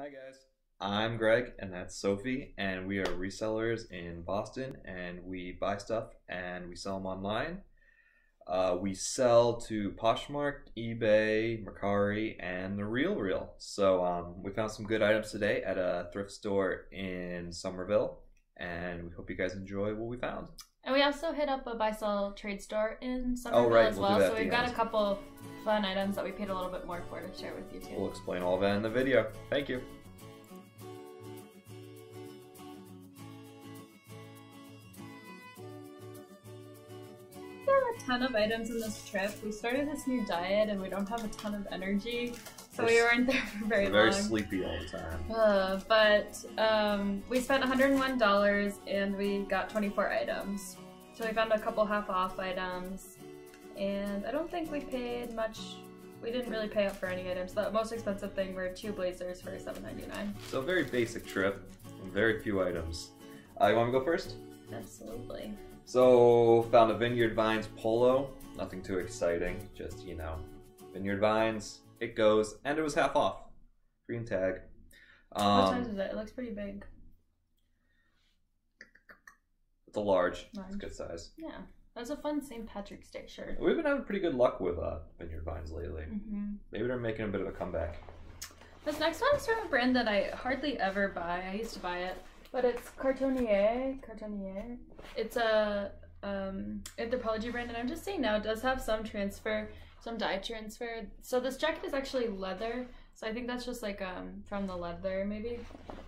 Hi guys, I'm Greg and that's Sophie, and we are resellers in Boston, and we buy stuff and we sell them online. We sell to PoshMark, eBay, Mercari, and the RealReal. So we found some good items today at a thrift store in Somerville, and we hope you guys enjoy what we found. And we also hit up a buy-sell trade store in Somerville as well, so we've got a couple fun items that we paid a little bit more for to share with you too. We'll explain all that in the video. Thank you. We have a ton of items in this trip. We started this new diet and we don't have a ton of energy, so we weren't there for very long. Very sleepy all the time. But we spent $101 and we got 24 items. So we found a couple half-off items, and I don't think we paid much. We didn't really pay up for any items. The most expensive thing were 2 blazers for $7.99. So a very basic trip, and very few items. You want me to go first? Absolutely. So, found a Vineyard Vines polo. Nothing too exciting, just, you know, Vineyard Vines, it goes, and it was half off. Green tag. What size is it? It looks pretty big. It's a large. It's a good size. Yeah. That's a fun St. Patrick's Day shirt. We've been having pretty good luck with Vineyard Vines lately. Maybe they're making a bit of a comeback. This next one is from a brand that I hardly ever buy. I used to buy it. But it's Cartonnier. It's a anthropology brand, and I'm just saying now it does have some dye transfer. So this jacket is actually leather, so I think that's just like from the leather maybe.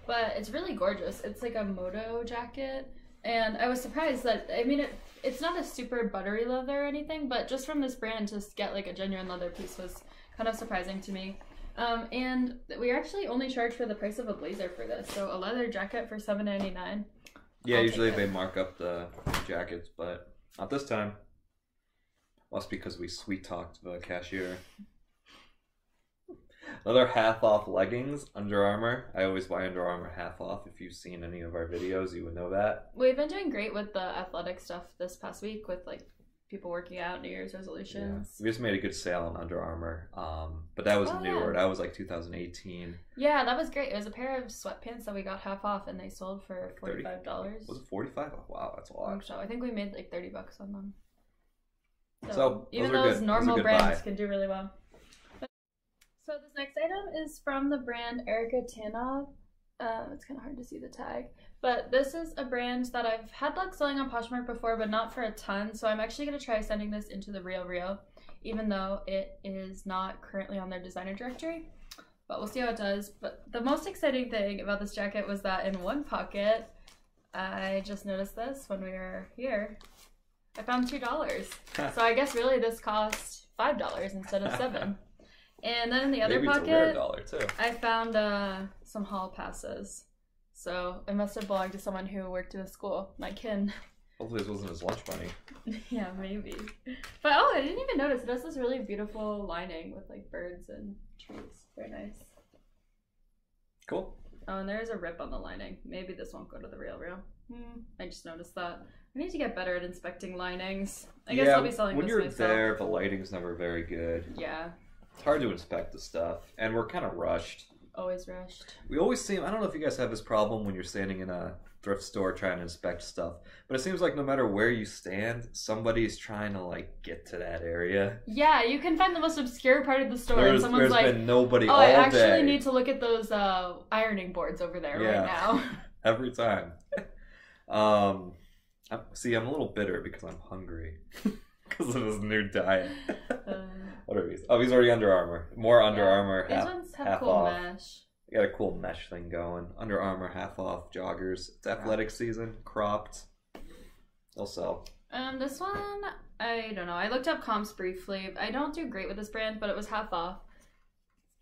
But it's really gorgeous. It's like a moto jacket, and I was surprised that, I mean, it's not a super buttery leather or anything, but just from this brand to get like a genuine leather piece was kind of surprising to me. And we actually only charge for the price of a blazer for this, so a leather jacket for $7.99. Yeah, usually they mark up the jackets, but not this time. Must be because we sweet talked the cashier. Another half off leggings, Under Armour. I always buy Under Armour half off. If you've seen any of our videos, you would know that. We've been doing great with the athletic stuff this past week with like people working out, New Year's resolutions. Yeah. We just made a good sale on Under Armour, but that was newer. Yeah. That was like 2018. Yeah, that was great. It was a pair of sweatpants that we got half off, and they sold for $45. Was it 45? Oh, wow, that's a lot. So I think we made like $30 on them. So even those normal brands can do really well. So this next item is from the brand Erica Tanov. It's kind of hard to see the tag, but this is a brand that I've had luck selling on PoshMark before, but not for a ton, so I'm actually going to try sending this into the RealReal, even though it is not currently on their designer directory, but we'll see how it does. But the most exciting thing about this jacket was that in one pocket, I just noticed this when we were here, I found $2. So I guess really this cost $5 instead of $7. And then in the other pocket, I found some hall passes. So it must have belonged to someone who worked at a school, my kin. Hopefully this wasn't his lunch money. Yeah, maybe. But oh, I didn't even notice. It has this really beautiful lining with like birds and trees. Very nice. Cool. Oh, and there's a rip on the lining. Maybe this won't go to the RealReal. I just noticed that. I need to get better at inspecting linings. I guess I'll be selling this myself. When you're there, the lighting's never very good. Yeah. It's hard to inspect the stuff, and we're kind of rushed. Always rushed. We always seem, I don't know if you guys have this problem when you're standing in a thrift store trying to inspect stuff, but it seems like no matter where you stand, somebody's trying to like get to that area. Yeah, you can find the most obscure part of the store and someone's like, there's been nobody all day. I actually need to look at those ironing boards over there right now. Every time. See, I'm a little bitter because I'm hungry. Because of this new diet. What are these? Oh, these are already Under Armour. More Under Armour. These ones have cool mesh. You got a cool mesh thing going. Under Armour half off joggers. It's athletic season. Cropped. They'll sell. This one, I don't know. I looked up comps briefly. I don't do great with this brand, but it was half off.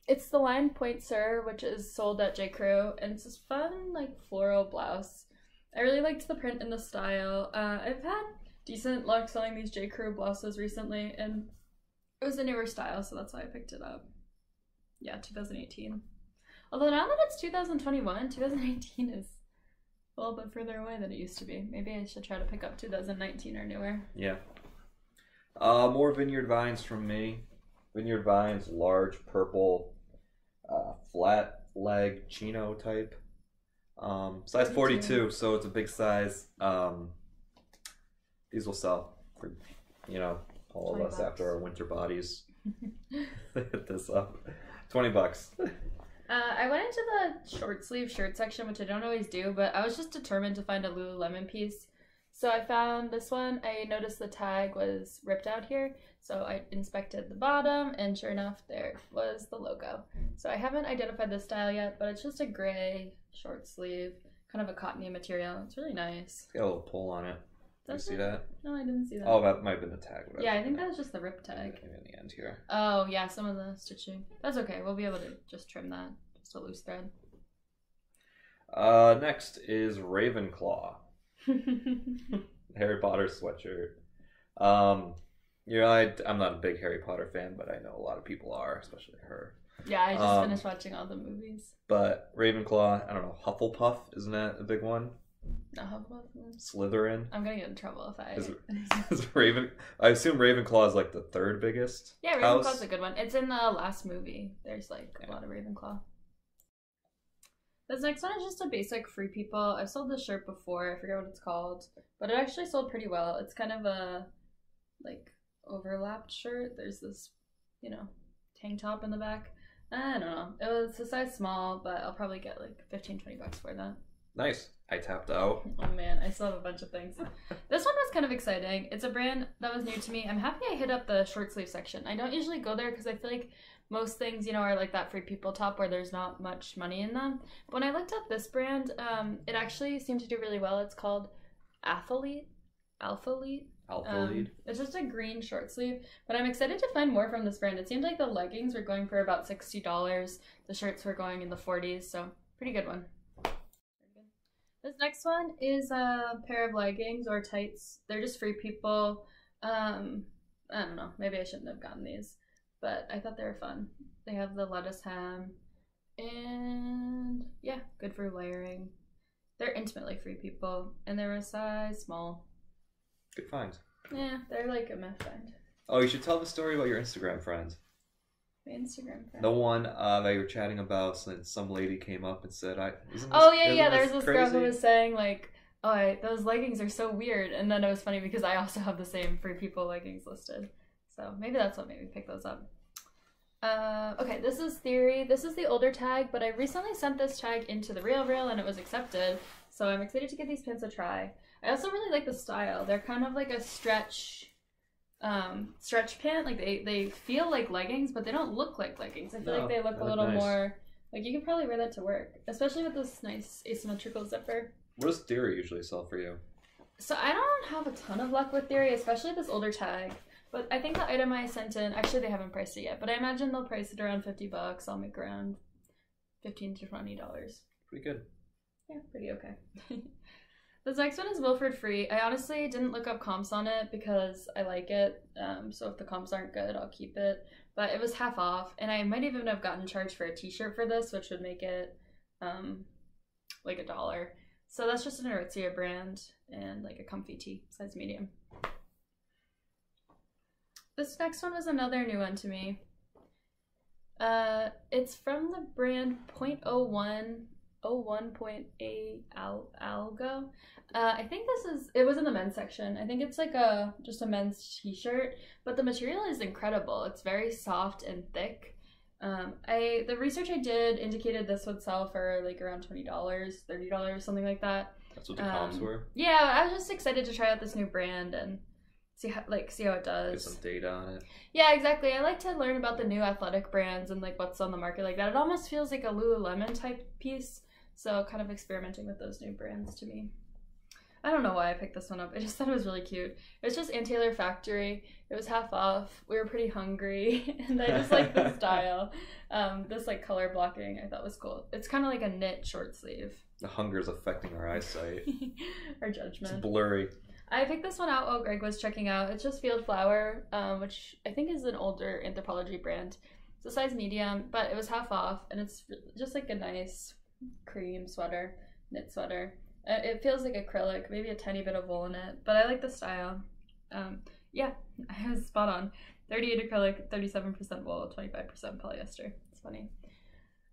It's the line Point Sur, which is sold at J. Crew, and it's this fun like floral blouse. I really liked the print and the style. I've had decent luck selling these J. Crew blouses recently, and it was a newer style, so that's why I picked it up. Yeah, 2018. Although now that it's 2021, 2018 is a little bit further away than it used to be. Maybe I should try to pick up 2019 or newer. Yeah. More Vineyard Vines from me. Vineyard Vines, large purple, flat leg chino type. Size 42, so it's a big size. These will sell for, you know, all of us $20. after our winter bodies. Hit this up. $20. I went into the short sleeve shirt section, which I don't always do, but I was just determined to find a Lululemon piece. So I found this one. I noticed the tag was ripped out here, so I inspected the bottom, and sure enough, there was the logo. So I haven't identified the style yet, but it's just a gray short sleeve, kind of a cottony material. It's really nice. It's got a little pull on it. Did you see that? No, I didn't see that. Oh, that might have been the tag. Yeah, I think that was just the rip tag. Maybe in the end here. Oh, yeah, some of the stitching. That's okay. We'll be able to just trim that. Just a loose thread. Next is Ravenclaw. Harry Potter sweatshirt. I'm not a big Harry Potter fan, but I know a lot of people are, especially her. Yeah, I just finished watching all the movies. But Ravenclaw, I don't know, Hufflepuff, isn't that a big one? No, Hufflepuff. Slytherin. I'm gonna get in trouble if I. is I assume Ravenclaw is like the third biggest. Yeah, Ravenclaw's a good one. It's in the last movie. There's like a lot of Ravenclaw. This next one is just a basic Free People. I've sold this shirt before. I forget what it's called, but it actually sold pretty well. It's kind of a like overlapped shirt. There's this, you know, tank top in the back. I don't know. It was a size small, but I'll probably get like $15-20 for that. Nice. I tapped out. Oh man, I still have a bunch of things. This one was kind of exciting. It's a brand that was new to me. I'm happy I hit up the short sleeve section. I don't usually go there because I feel like most things, you know, are like that Free People top where there's not much money in them. But when I looked up this brand, it actually seemed to do really well. It's called Alphalete. It's just a green short sleeve, but I'm excited to find more from this brand. It seemed like the leggings were going for about $60. The shirts were going in the 40s, so pretty good one. This next one is a pair of leggings or tights. They're just Free People. I don't know, maybe I shouldn't have gotten these, but I thought they were fun. They have the lettuce hem, and yeah, good for layering. They're intimately Free People, and they're a size small. Good find. Yeah, they're like a meth find. Oh, you should tell the story about your Instagram friend. My Instagram friend. The one that you were chatting about, since some lady came up and said, There's this girl who was saying like, oh, those leggings are so weird, and then it was funny because I also have the same Free People leggings listed, so maybe that's what made me pick those up. Okay, this is Theory. This is the older tag, but I recently sent this tag into the RealReal and it was accepted, so I'm excited to give these pants a try. I also really like the style. They're kind of like a stretch pant. Like they feel like leggings, but they don't look like leggings. I feel like they look a little more like you could probably wear that to work, especially with this nice asymmetrical zipper. What does Theory usually sell for you? So I don't have a ton of luck with Theory, especially this older tag. But I think the item I sent in, actually they haven't priced it yet, but I imagine they'll price it around $50. I'll make around $15 to $20. Pretty good. Yeah, pretty okay. This next one is Wilford Free. I honestly didn't look up comps on it because I like it. So if the comps aren't good, I'll keep it. But it was half off, and I might even have gotten charged for a t-shirt for this, which would make it like $1. So that's just an Aritzia brand and like a comfy tee, size medium. This next one was another new one to me. It's from the brand 01.A Algo. I think it was in the men's section. I think it's like just a men's t-shirt, but the material is incredible. It's very soft and thick. The research I did indicated this would sell for like around $20, $30, something like that. That's what the comps were? Yeah, I was just excited to try out this new brand and see how it does. Get some data on it. Yeah, exactly. I like to learn about the new athletic brands and like what's on the market like that. It almost feels like a Lululemon type piece. So kind of experimenting with those new brands to me. I don't know why I picked this one up. I just thought it was really cute. It was just Ann Taylor Factory. It was half off. We were pretty hungry, and I just like the style. This like color blocking I thought was cool. It's kind of like a knit short sleeve. The hunger is affecting our eyesight. Our judgment. It's blurry. I picked this one out while Greg was checking out. It's just Field Flower, which I think is an older Anthropology brand. It's a size medium, but it was half off, and it's just like a nice cream sweater, knit sweater. It feels like acrylic, maybe a tiny bit of wool in it, but I like the style. Yeah, I was spot on. 38 acrylic, 37% wool, 25% polyester. It's funny.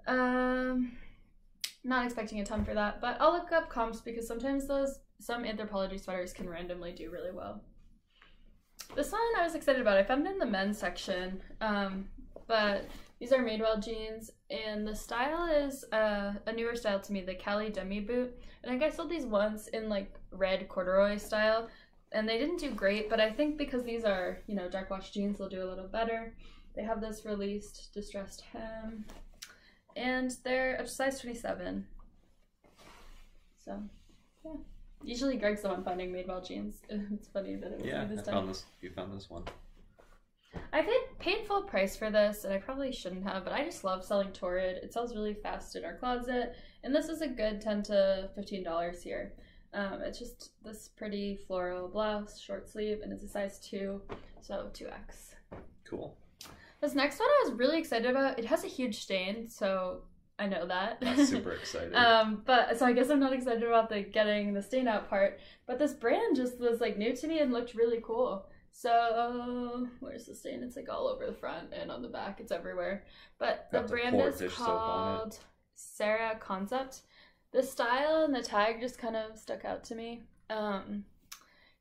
Not expecting a ton for that, but I'll look up comps because sometimes some Anthropologie sweaters can randomly do really well. This one I was excited about. I found it in the men's section, but these are Madewell jeans, and the style is a newer style to me, the Cali Demi boot. I think I sold these once in like red corduroy style, and they didn't do great, but I think because these are, you know, dark wash jeans, they'll do a little better. They have this released distressed hem, and they're a size 27. So, yeah. Usually Greg's the one finding Madewell jeans. It's funny that it was me this time. You found this one. I paid full price for this, and I probably shouldn't have, but I just love selling Torrid. It sells really fast in our closet, and this is a good $10 to $15 here. It's just this pretty floral blouse, short sleeve, and it's a size 2, so 2X. Cool. This next one I was really excited about. It has a huge stain, so I know that. That's super exciting. But so I guess I'm not excited about getting the stain out part. But this brand just was like new to me and looked really cool. So where's the stain? It's like all over the front and on the back. It's everywhere. But the brand is called Sarah Concept. The style and the tag just kind of stuck out to me. And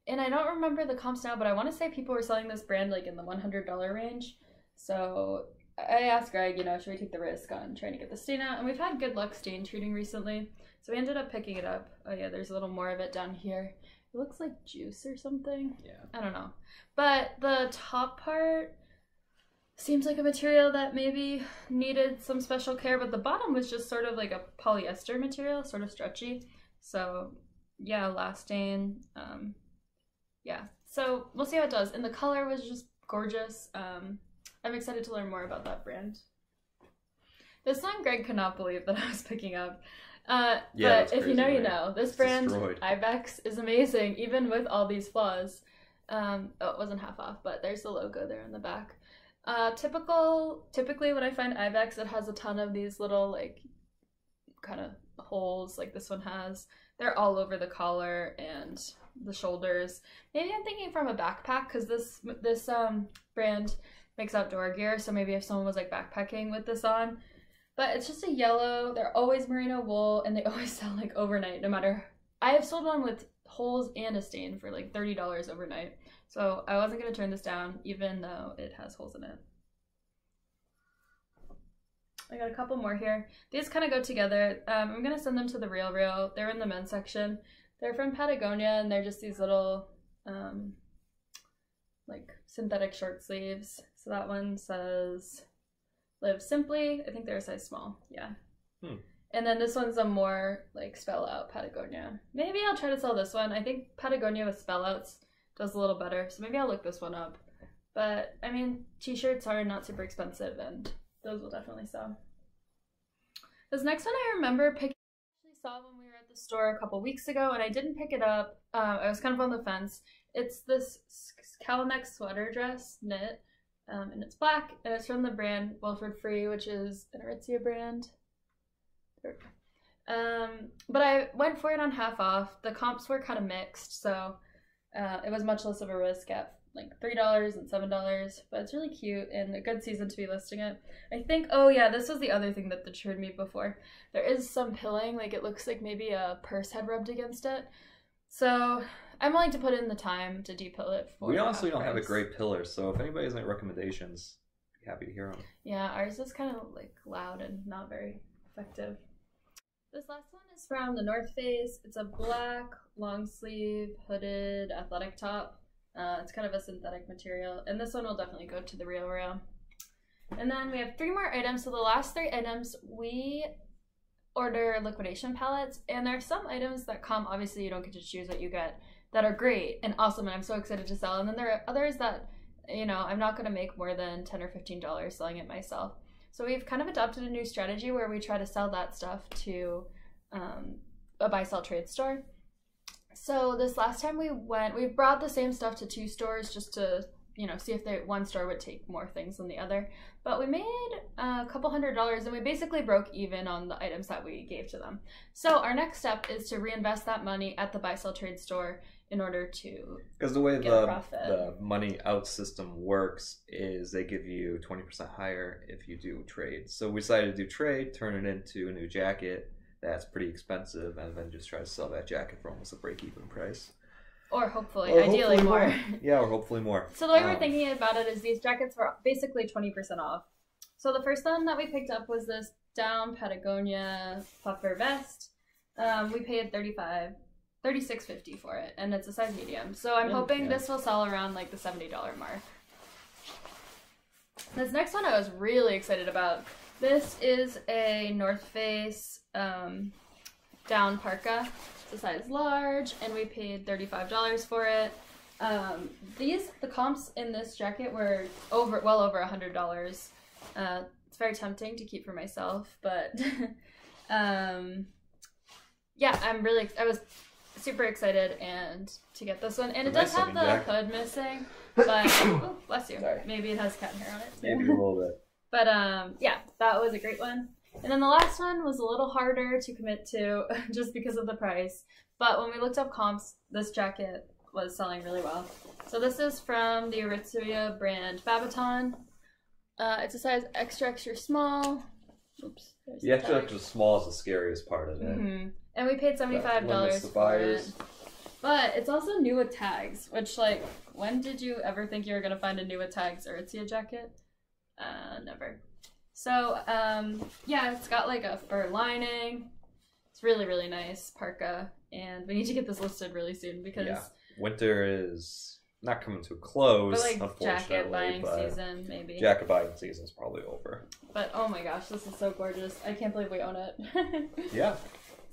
I don't remember the comps now, but I want to say people were selling this brand like in the $100 range. So I asked Greg, you know, should we take the risk on trying to get the stain out? And we've had good luck stain treating recently. So we ended up picking it up. Oh yeah, there's a little more of it down here. It looks like juice or something. Yeah. I don't know. But the top part seems like a material that maybe needed some special care, but the bottom was just sort of like a polyester material, sort of stretchy. So yeah, last stain. Yeah. So we'll see how it does. And the color was just gorgeous. I'm excited to learn more about that brand. This one Greg could not believe that I was picking up. But if you know, you know. This brand, Ibex, is amazing, even with all these flaws. Oh, it wasn't half off, but there's the logo there in the back. Typically when I find Ibex, it has a ton of these little, like, kind of holes like this one has. They're all over the collar and the shoulders. Maybe I'm thinking from a backpack, because this brand makes outdoor gear, so maybe if someone was like backpacking with this on. But it's just a yellow. They're always merino wool, and they always sell like overnight, no matter. I have sold one with holes and a stain for like $30 overnight, so I wasn't going to turn this down even though it has holes in it. I got a couple more here. These kind of go together. I'm going to send them to the RealReal. They're in the men's section. They're from Patagonia, and they're just these little like synthetic short sleeves. So that one says Live Simply. I think they're a size small. Yeah. And then this one's a more like spell out Patagonia. Maybe I'll try to sell this one. I think Patagonia with spell outs does a little better, so maybe I'll look this one up. But I mean, t-shirts are not super expensive, and those will definitely sell. This next one I remember picking. I actually saw when we were at the store a couple weeks ago, and I didn't pick it up. I was kind of on the fence. It's this cowl neck sweater dress knit, and it's black, and it's from the brand Wilford Free, which is an Aritzia brand. But I went for it on half off. The comps were kind of mixed, so it was much less of a risk at like $3 and $7, but it's really cute and a good season to be listing it. I think, oh yeah, this was the other thing that deterred me before. There is some pilling, like it looks like maybe a purse had rubbed against it. So I'm willing to put in the time to depill it for We honestly don't have a great pillar, so if anybody has any recommendations, I'd be happy to hear them. Yeah, ours is kind of like loud and not very effective. This last one is from the North Face. It's a black, long sleeve, hooded, athletic top. It's kind of a synthetic material, and this one will definitely go to the RealReal. And then we have 3 more items. So the last 3 items, we order liquidation pallets, and there are some items that come, obviously you don't get to choose what you get, that are great and awesome, and I'm so excited to sell. And then there are others that, you know, I'm not going to make more than $10 or $15 selling it myself. So we've kind of adopted a new strategy where we try to sell that stuff to a buy-sell trade store. So this last time we brought the same stuff to 2 stores just to, you know, see if one store would take more things than the other. But we made a couple $100, and we basically broke even on the items that we gave to them. So our next step is to reinvest that money at the buy-sell trade store in order to because the way get a profit. the money out system works is they give you 20% higher if you do trade. So we decided to do trade, turn it into a new jacket that's pretty expensive, and then just try to sell that jacket for almost a break-even price. Or hopefully, ideally more. Yeah, or hopefully more. So the way we're thinking about it is these jackets were basically 20% off. So the first one that we picked up was this down Patagonia puffer vest. We paid $36.50 for it, and it's a size medium. So I'm hoping this will sell around like the $70 mark. This next one I was really excited about. This is a North Face down parka. It's a size large, and we paid $35 for it. The comps in this jacket were well over $100. It's very tempting to keep for myself, but yeah, I was super excited and to get this one, and it does have the hood missing, but oh, bless you. Sorry. Maybe it has cat hair on it too. Maybe a little bit. But yeah, that was a great one. And then the last one was a little harder to commit to just because of the price. But when we looked up comps, this jacket was selling really well. So this is from the Aritzia brand Babaton. It's a size extra small. Oops. The extra small is the scariest part of it. Mm-hmm. And we paid $75 for it. But it's also new with tags, which, like, when did you ever think you were going to find a new with tags Aritzia jacket? Never. So, yeah, it's got like a fur lining. It's really, really nice parka. And we need to get this listed really soon because winter is not coming to a close, but like unfortunately. Jacket buying season, maybe. Jacket buying season is probably over. But oh my gosh, this is so gorgeous. I can't believe we own it. Yeah.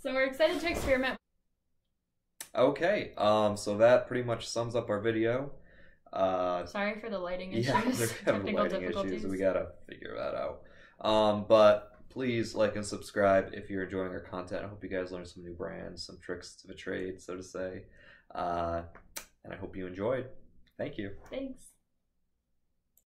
So we're excited to experiment. Okay, so that pretty much sums up our video. Sorry for the lighting issues. Yeah, they're having lighting issues. We gotta figure that out. But please like and subscribe if you're enjoying our content. I hope you guys learned some new brands, some tricks to the trade, so to say. And I hope you enjoyed. Thank you. Thanks.